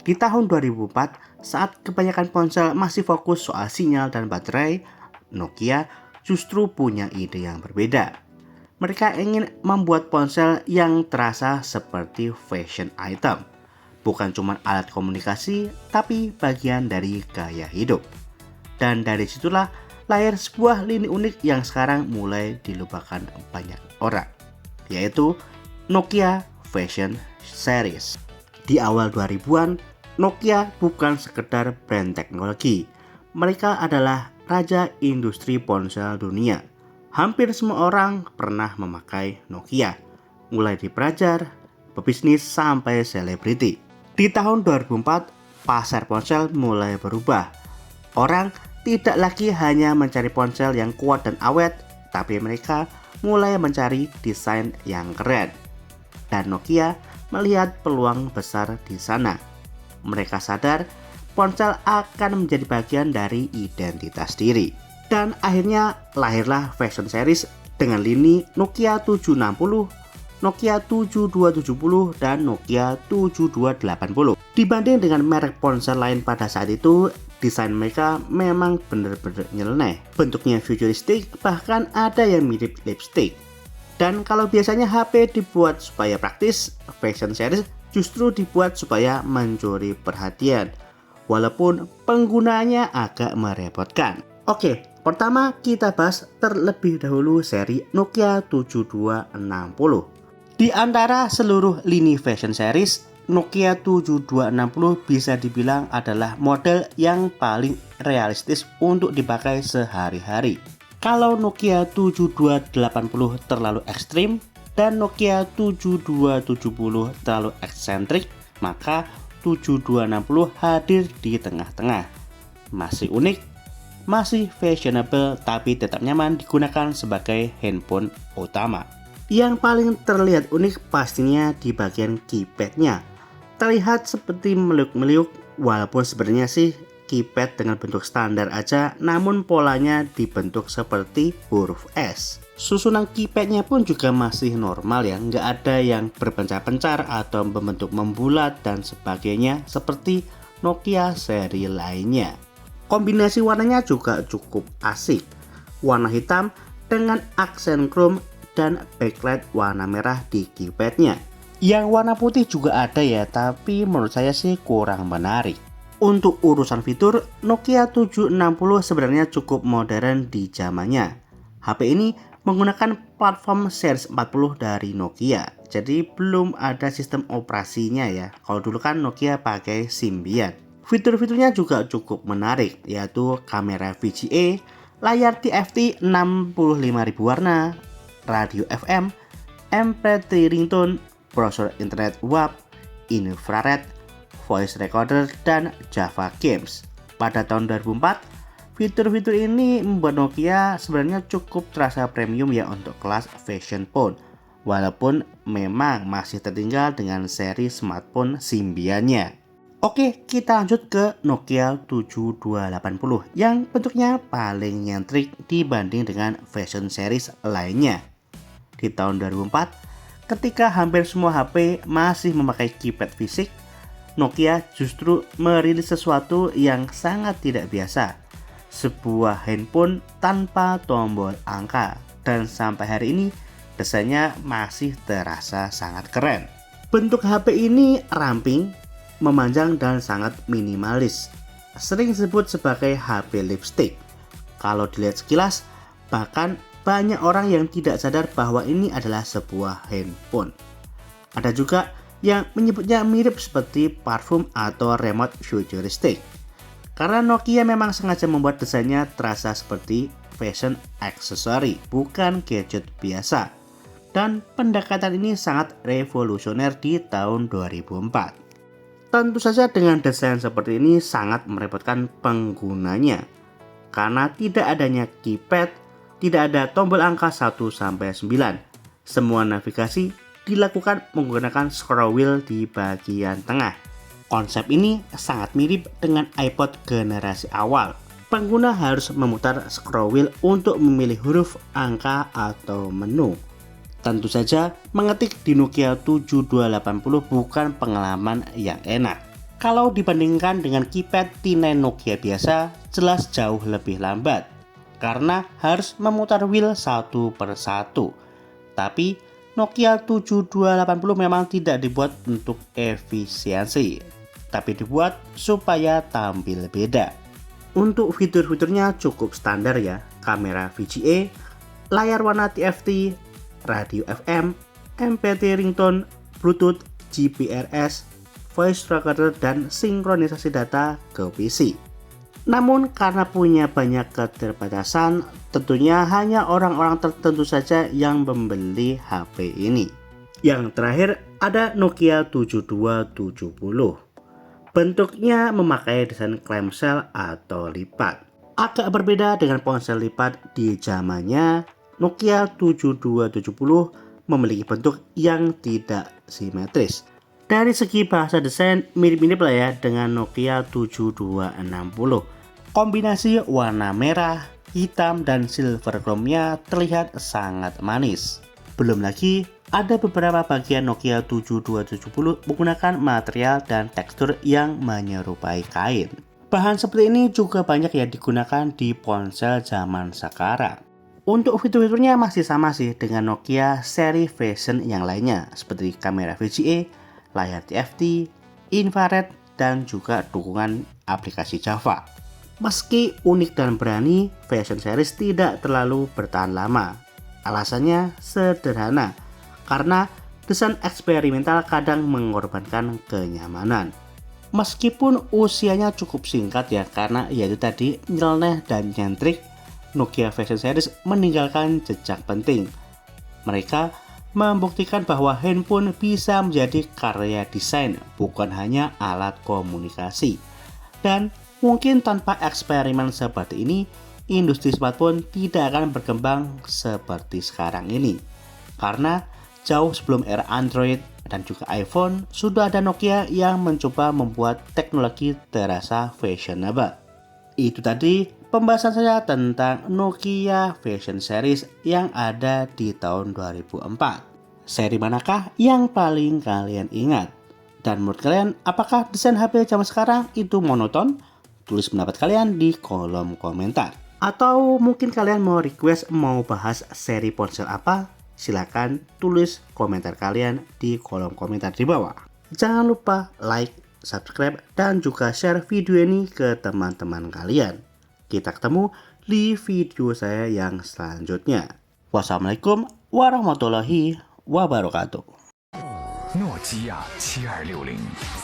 Di tahun 2004, saat kebanyakan ponsel masih fokus soal sinyal dan baterai, Nokia justru punya ide yang berbeda. Mereka ingin membuat ponsel yang terasa seperti fashion item. Bukan cuma alat komunikasi, tapi bagian dari gaya hidup. Dan dari situlah lahir sebuah lini unik yang sekarang mulai dilupakan banyak orang, yaitu Nokia Fashion Series. Di awal 2000-an, Nokia bukan sekedar brand teknologi. Mereka adalah raja industri ponsel dunia. Hampir semua orang pernah memakai Nokia, mulai di pelajar, pebisnis, sampai selebriti. Di tahun 2004, pasar ponsel mulai berubah. Orang tidak lagi hanya mencari ponsel yang kuat dan awet, tapi mereka mulai mencari desain yang keren. Dan Nokia melihat peluang besar di sana. Mereka sadar ponsel akan menjadi bagian dari identitas diri. Dan akhirnya lahirlah Fashion Series dengan lini Nokia 760, Nokia 7270, dan Nokia 7280. Dibanding dengan merek ponsel lain pada saat itu, desain mereka memang benar-benar nyeleneh. Bentuknya futuristik, bahkan ada yang mirip lipstick. Dan kalau biasanya HP dibuat supaya praktis, Fashion Series justru dibuat supaya mencuri perhatian, walaupun penggunaannya agak merepotkan. Oke, pertama kita bahas terlebih dahulu seri Nokia 7260. Di antara seluruh lini Fashion Series, Nokia 7260 bisa dibilang adalah model yang paling realistis untuk dipakai sehari-hari. Kalau Nokia 7280 terlalu ekstrim dan Nokia 7270 terlalu eksentrik, maka 7260 hadir di tengah-tengah. Masih unik, masih fashionable, tapi tetap nyaman digunakan sebagai handphone utama. Yang paling terlihat unik pastinya di bagian keypadnya. Terlihat seperti meliuk-meliuk, walaupun sebenarnya sih keypad dengan bentuk standar aja, namun polanya dibentuk seperti huruf S. Susunan keypadnya pun juga masih normal ya, nggak ada yang berpencar-pencar atau membentuk membulat dan sebagainya seperti Nokia seri lainnya. Kombinasi warnanya juga cukup asik, warna hitam dengan aksen chrome dan backlight warna merah di keypadnya. Yang warna putih juga ada ya, tapi menurut saya sih kurang menarik. Untuk urusan fitur, Nokia 760 sebenarnya cukup modern di zamannya. HP ini menggunakan platform Series 40 dari Nokia, jadi belum ada sistem operasinya ya. Kalau dulu kan Nokia pakai Symbian. Fitur-fiturnya juga cukup menarik, yaitu kamera VGA, layar TFT 65.000 warna, radio FM, MP3 ringtone, browser internet web, infrared, voice recorder, dan Java Games. Pada tahun 2004, fitur-fitur ini membuat Nokia sebenarnya cukup terasa premium ya untuk kelas fashion phone, walaupun memang masih tertinggal dengan seri smartphone Symbiannya. Oke, kita lanjut ke Nokia 7280 yang bentuknya paling nyentrik dibanding dengan fashion series lainnya. Di tahun 2004, ketika hampir semua HP masih memakai keypad fisik, Nokia justru merilis sesuatu yang sangat tidak biasa. Sebuah handphone tanpa tombol angka, dan sampai hari ini desainnya masih terasa sangat keren. Bentuk HP ini ramping, memanjang, dan sangat minimalis. Sering disebut sebagai HP lipstick. Kalau dilihat sekilas, bahkan banyak orang yang tidak sadar bahwa ini adalah sebuah handphone. Ada juga yang menyebutnya mirip seperti parfum atau remote futuristik. Karena Nokia memang sengaja membuat desainnya terasa seperti fashion accessory, bukan gadget biasa. Dan pendekatan ini sangat revolusioner di tahun 2004. Tentu saja dengan desain seperti ini sangat merepotkan penggunanya. Karena tidak adanya keypad, tidak ada tombol angka 1-9. Semua navigasi dilakukan menggunakan scroll wheel di bagian tengah. Konsep ini sangat mirip dengan iPod generasi awal. Pengguna harus memutar scroll wheel untuk memilih huruf, angka, atau menu. Tentu saja, mengetik di Nokia 7280 bukan pengalaman yang enak. Kalau dibandingkan dengan keypad T9 Nokia biasa, jelas jauh lebih lambat karena harus memutar wheel satu per satu. Tapi Nokia 7280 memang tidak dibuat untuk efisiensi, tapi dibuat supaya tampil beda. Untuk fitur-fiturnya cukup standar ya, kamera VGA, layar warna TFT, radio FM, MP3 ringtone, Bluetooth, GPRS, voice recorder, dan sinkronisasi data ke PC. Namun karena punya banyak keterbatasan, tentunya hanya orang-orang tertentu saja yang membeli HP ini. Yang terakhir ada Nokia 7270. Bentuknya memakai desain clamshell atau lipat. Agak berbeda dengan ponsel lipat di zamannya, Nokia 7270 memiliki bentuk yang tidak simetris. Dari segi bahasa desain mirip-mirip lah ya dengan Nokia 7260. Kombinasi warna merah, hitam, dan silver chrome-nya terlihat sangat manis. Belum lagi ada beberapa bagian Nokia 7270 menggunakan material dan tekstur yang menyerupai kain. Bahan seperti ini juga banyak ya digunakan di ponsel zaman sekarang. Untuk fitur-fiturnya masih sama sih dengan Nokia seri Vision yang lainnya, seperti kamera VGA, layar TFT, infrared, dan juga dukungan aplikasi Java. Meski unik dan berani, Vision series tidak terlalu bertahan lama. Alasannya sederhana, karena desain eksperimental kadang mengorbankan kenyamanan. Meskipun usianya cukup singkat ya, karena yaitu tadi nyeleneh dan nyentrik, Nokia Vision series meninggalkan jejak penting. Mereka membuktikan bahwa handphone bisa menjadi karya desain, bukan hanya alat komunikasi. Dan mungkin tanpa eksperimen seperti ini, industri smartphone tidak akan berkembang seperti sekarang ini. Karena jauh sebelum era Android dan juga iPhone, sudah ada Nokia yang mencoba membuat teknologi terasa fashionable. Itu tadi pembahasan saya tentang Nokia Vision Series yang ada di tahun 2004. Seri manakah yang paling kalian ingat? Dan menurut kalian, apakah desain HP zaman sekarang itu monoton? Tulis pendapat kalian di kolom komentar. Atau mungkin kalian mau request mau bahas seri ponsel apa? Silakan tulis komentar kalian di kolom komentar di bawah. Jangan lupa like, subscribe, dan juga share video ini ke teman-teman kalian. Kita ketemu di video saya yang selanjutnya. Wassalamualaikum warahmatullahi wabarakatuh. Nokia 7260